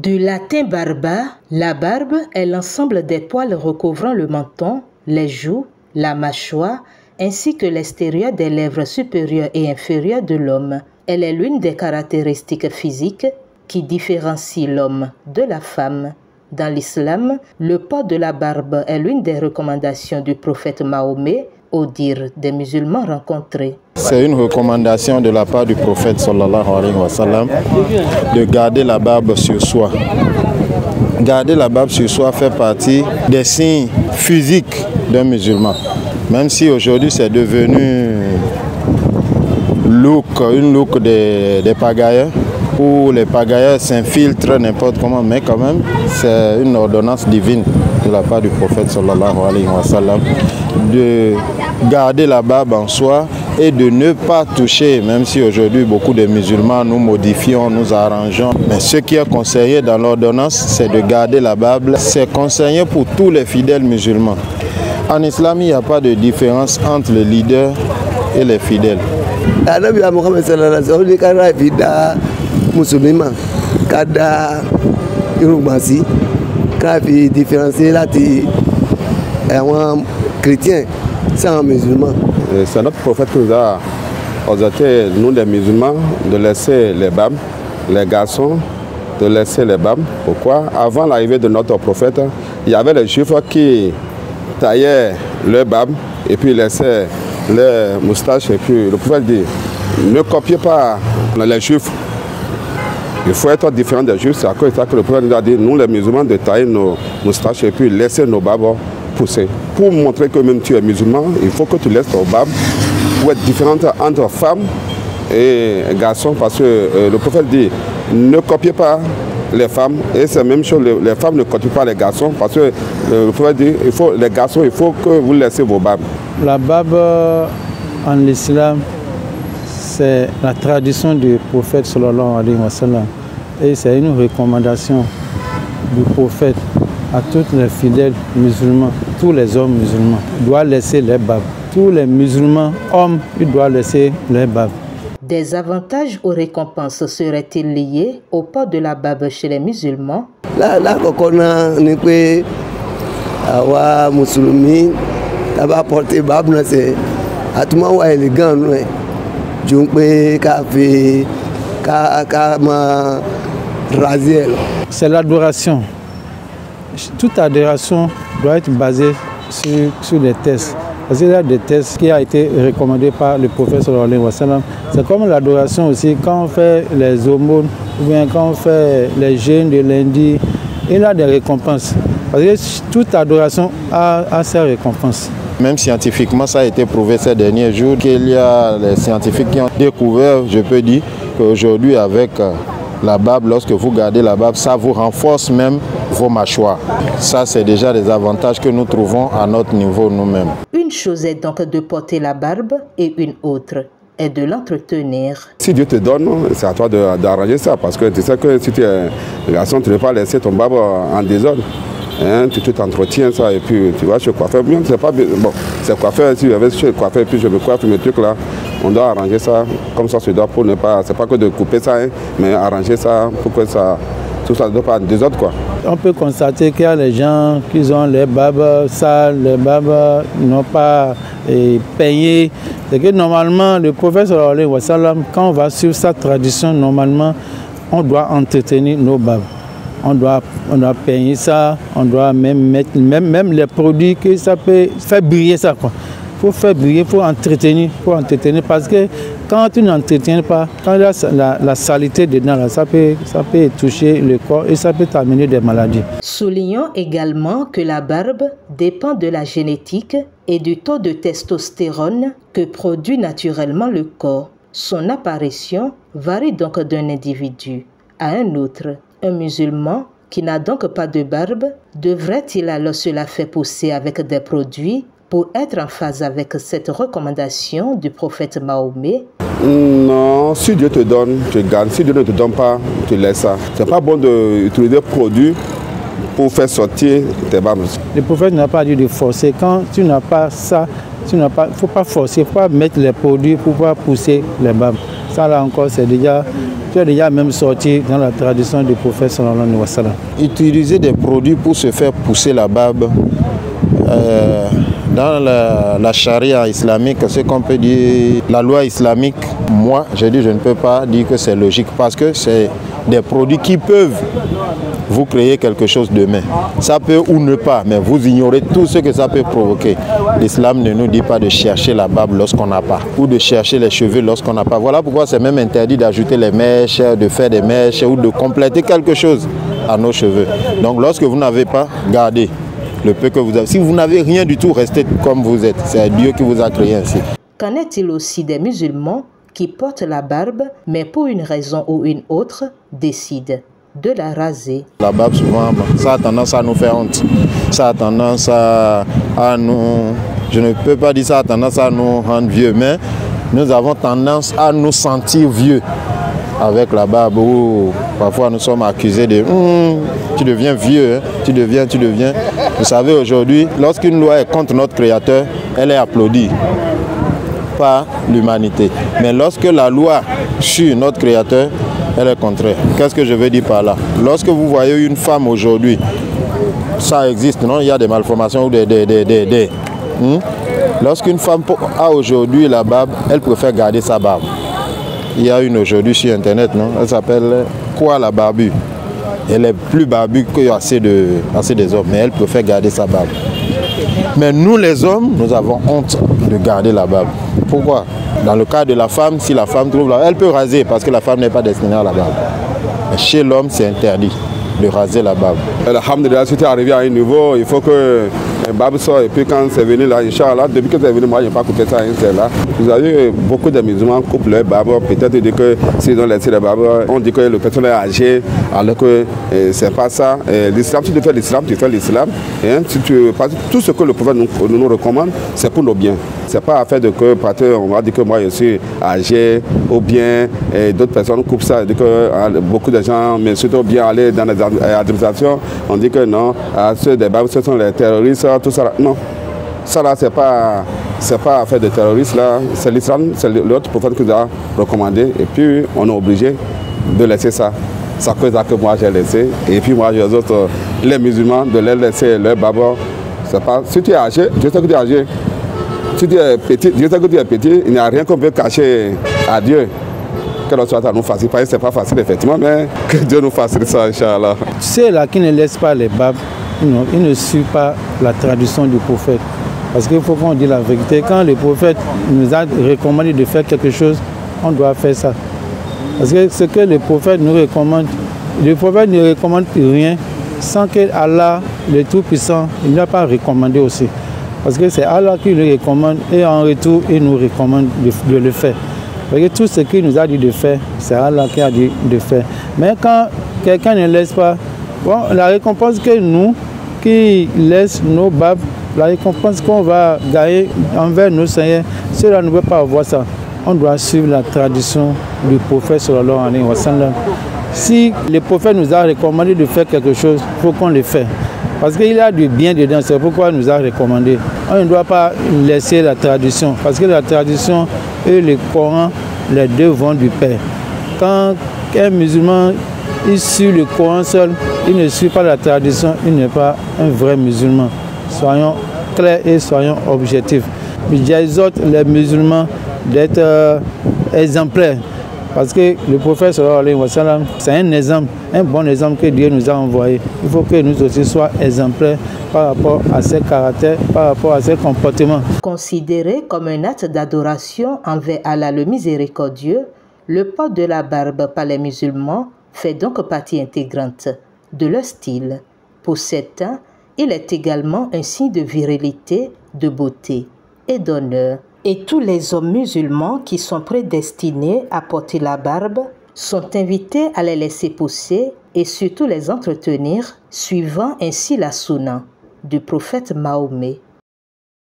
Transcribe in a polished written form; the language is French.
Du latin barba, la barbe est l'ensemble des poils recouvrant le menton, les joues, la mâchoire, ainsi que l'extérieur des lèvres supérieures et inférieures de l'homme. Elle est l'une des caractéristiques physiques qui différencie l'homme de la femme. Dans l'islam, le port de la barbe est l'une des recommandations du prophète Mahomet, au dire des musulmans rencontrés. C'est une recommandation de la part du prophète sallallahu alayhi wa sallam de garder la barbe sur soi. Garder la barbe sur soi fait partie des signes physiques d'un musulman. Même si aujourd'hui c'est devenu une look des pagailleurs, où les pagailleurs s'infiltrent n'importe comment, mais quand même c'est une ordonnance divine de la part du prophète sallallahu alayhi wa sallam de garder la barbe en soi et de ne pas toucher, même si aujourd'hui beaucoup de musulmans nous modifions, nous arrangeons. Mais ce qui est conseillé dans l'ordonnance, c'est de garder la barbe. C'est conseillé pour tous les fidèles musulmans. En islam, il n'y a pas de différence entre les leaders et les fidèles. Chrétiens, c'est un musulman. C'est notre prophète qui nous a exhorté, nous les musulmans, de laisser les barbes, les garçons, de laisser les barbes. Pourquoi? Avant l'arrivée de notre prophète, il y avait les juifs qui taillaient leurs barbes et puis laissaient leurs moustaches. Et puis le prophète dit, ne copiez pas les juifs. Il faut être différent des juifs. C'est à cause de ça que le prophète nous a dit, nous les musulmans, de tailler nos moustaches et puis laisser nos barbes pousser. Pour montrer que même tu es musulman, il faut que tu laisses ton barbe pour être différente entre femmes et garçons, parce que le prophète dit, ne copiez pas les femmes, et c'est la même chose, les femmes ne copient pas les garçons, parce que le prophète dit, les garçons, il faut que vous laissez vos barbes. La barbe en islam, c'est la tradition du prophète sallallahu alayhi wa sallam, et c'est une recommandation du prophète à tous les fidèles musulmans, tous les hommes musulmans, doivent laisser les barbes. Tous les musulmans, hommes, ils doivent laisser les barbes. Des avantages ou récompenses seraient-ils liés au port de la barbe chez les musulmans? Là, on a dit que musulmans, d'abord porter barbe, c'est à tout moment élégant, c'est l'adoration. Toute adoration doit être basée sur des tests. Parce qu'il y a des tests qui ont été recommandés par le prophète sallallahu alayhi wa sallam. C'est comme l'adoration aussi, quand on fait les aumônes, ou bien quand on fait les jeûnes de lundi, il y a des récompenses. Parce que toute adoration a ses récompenses. Même scientifiquement, ça a été prouvé ces derniers jours qu'il y a les scientifiques qui ont découvert, je peux dire, qu'aujourd'hui avec la barbe, lorsque vous gardez la barbe, ça vous renforce même vos mâchoires. Ça, c'est déjà des avantages que nous trouvons à notre niveau nous-mêmes. Une chose est donc de porter la barbe et une autre est de l'entretenir. Si Dieu te donne, c'est à toi d'arranger ça, parce que tu sais que si tu es un garçon, tu ne peux pas laisser ton barbe en désordre. Hein, tu t'entretiens ça et puis tu vas chez le coiffeur. C'est pas bon, c'est coiffeur, si je vais chez le coiffeur et puis je me coiffe mes trucs là, on doit arranger ça comme ça, se doit pour ne pas, c'est pas que de couper ça, hein, mais arranger ça pour que ça, tout ça ne doit pas en désordre quoi. On peut constater qu'il y a les gens qui ont les barbes sales, les barbes n'ont pas peignées. C'est que normalement, le prophète sallallahu alayhi wa sallam, quand on va sur sa tradition, normalement, on doit entretenir nos barbes. On doit peigner ça, on doit même mettre même les produits que ça peut faire briller ça. Il faut faire briller, il faut entretenir parce que quand tu n'entretiens pas, quand il y a la saleté dedans, là, ça peut toucher le corps et ça peut t'amener des maladies. Soulignons également que la barbe dépend de la génétique et du taux de testostérone que produit naturellement le corps. Son apparition varie donc d'un individu à un autre. Un musulman qui n'a donc pas de barbe, devrait-il alors se la faire pousser avec des produits pour être en phase avec cette recommandation du prophète Mahomet? Non, si Dieu te donne, tu gardes. Si Dieu ne te donne pas, tu laisses ça. C'est pas bon d'utiliser des produits pour faire sortir tes barbes. Le prophète n'a pas dit de forcer. Quand tu n'as pas ça, il ne faut pas forcer, il faut pas mettre les produits pour pouvoir pousser les barbes. Ça là encore, c'est déjà, tu es déjà même sorti dans la tradition du prophète sallallahu alayhi wa sallam. Utiliser des produits pour se faire pousser la barbe, dans la charia islamique, ce qu'on peut dire, la loi islamique, moi, je ne peux pas dire que c'est logique parce que c'est des produits qui peuvent vous créer quelque chose demain. Ça peut ou ne pas, mais vous ignorez tout ce que ça peut provoquer. L'islam ne nous dit pas de chercher la barbe lorsqu'on n'a pas, ou de chercher les cheveux lorsqu'on n'a pas. Voilà pourquoi c'est même interdit d'ajouter les mèches, de faire des mèches ou de compléter quelque chose à nos cheveux. Donc lorsque vous n'avez pas, gardez le peu que vous avez. Si vous n'avez rien du tout, restez comme vous êtes. C'est Dieu qui vous a créé ainsi. Qu'en est-il aussi des musulmans qui portent la barbe, mais pour une raison ou une autre, décident de la raser? La barbe, souvent, ça a tendance à nous faire honte. Ça a tendance à nous... Je ne peux pas dire ça a tendance à nous rendre vieux, mais nous avons tendance à nous sentir vieux avec la barbe, où parfois nous sommes accusés de tu deviens vieux, hein, tu deviens. Vous savez, aujourd'hui, lorsqu'une loi est contre notre Créateur, elle est applaudie par l'humanité. Mais lorsque la loi sur notre Créateur, elle est contraire. Qu'est-ce que je veux dire par là? Lorsque vous voyez une femme aujourd'hui, ça existe, non? Il y a des malformations ou Lorsqu'une femme a aujourd'hui la barbe, elle préfère garder sa barbe. Il y a une aujourd'hui sur Internet, non? Elle s'appelle Quoi la barbue? Elle est plus barbue que assez des hommes, mais elle préfère garder sa barbe. Mais nous les hommes, nous avons honte de garder la barbe. Pourquoi? Dans le cas de la femme, si la femme trouve la barbe, elle peut raser parce que la femme n'est pas destinée à la barbe. Mais chez l'homme, c'est interdit de raser la barbe. Alhamdulillah, si tu es arrivé à un niveau, il faut que un barbe sorte. Et puis quand c'est venu là, Inch'Allah, depuis que c'est venu, moi, je n'ai pas coupé ça, c'est là. Vous avez beaucoup de musulmans qui coupent leur barbe. Peut-être que s'ils ont laissé la barbe, on dit que le personne est âgé, alors que c'est pas ça. L'islam, si tu fais l'islam, tu fais l'islam. Tout ce que le prophète nous recommande, c'est pour nos biens. C'est pas affaire de que, on va dire que moi je suis âgé, ou bien d'autres personnes coupent ça. Que beaucoup de gens m'insultent bien aller dans les administrations. On dit que non, ceux des barbes, ce sont les terroristes, tout ça. Non, ça là, c'est pas affaire de terroristes là. C'est l'islam, c'est l'autre prophète qui nous a recommandé. Et puis on est obligé de laisser ça. C'est à cause que moi j'ai laissé. Et puis moi, les autres, les musulmans, de les laisser leur barbe. C'est pas. Si tu es âgé, je sais que tu es âgé. Si tu es petit, Dieu sait que tu es petit, il n'y a rien qu'on peut cacher à Dieu. Que l'on soit à nous facile. Ce n'est pas facile, effectivement, mais que Dieu nous facilite ça, Inch'Allah. Ceux-là qui ne laissent pas les barbes, ils ne suivent pas la tradition du prophète. Parce qu'il faut qu'on dise la vérité. Quand le prophète nous a recommandé de faire quelque chose, on doit faire ça. Parce que ce que le prophète nous recommande, le prophète ne recommande rien sans que Allah, le Tout-Puissant, il n'a pas recommandé aussi. Parce que c'est Allah qui le recommande et en retour, il nous recommande de le faire. Parce que tout ce qu'il nous a dit de faire, c'est Allah qui a dit de faire. Mais quand quelqu'un ne laisse pas, bon, la récompense que nous, qui laissent nos barbes, la récompense qu'on va gagner envers nos seigneurs, cela ne veut pas avoir ça. On doit suivre la tradition du prophète sallallahu alayhi wa sallam. Si le prophète nous a recommandé de faire quelque chose, il faut qu'on le fasse. Parce qu'il a du bien dedans, c'est pourquoi il nous a recommandé. On ne doit pas laisser la tradition, parce que la tradition et le Coran, les deux vont du pair. Quand un musulman suit le Coran seul, il ne suit pas la tradition, il n'est pas un vrai musulman. Soyons clairs et soyons objectifs. J'exhorte les musulmans d'être exemplaires. Parce que le prophète sallallahu alayhi wa sallam, c'est un exemple, un bon exemple que Dieu nous a envoyé. Il faut que nous aussi soyons exemplaires par rapport à ses caractères, par rapport à ses comportements. Considéré comme un acte d'adoration envers Allah le miséricordieux, le port de la barbe par les musulmans fait donc partie intégrante de leur style. Pour certains, il est également un signe de virilité, de beauté et d'honneur. Et tous les hommes musulmans qui sont prédestinés à porter la barbe sont invités à les laisser pousser et surtout les entretenir, suivant ainsi la sunna du prophète Mahomet.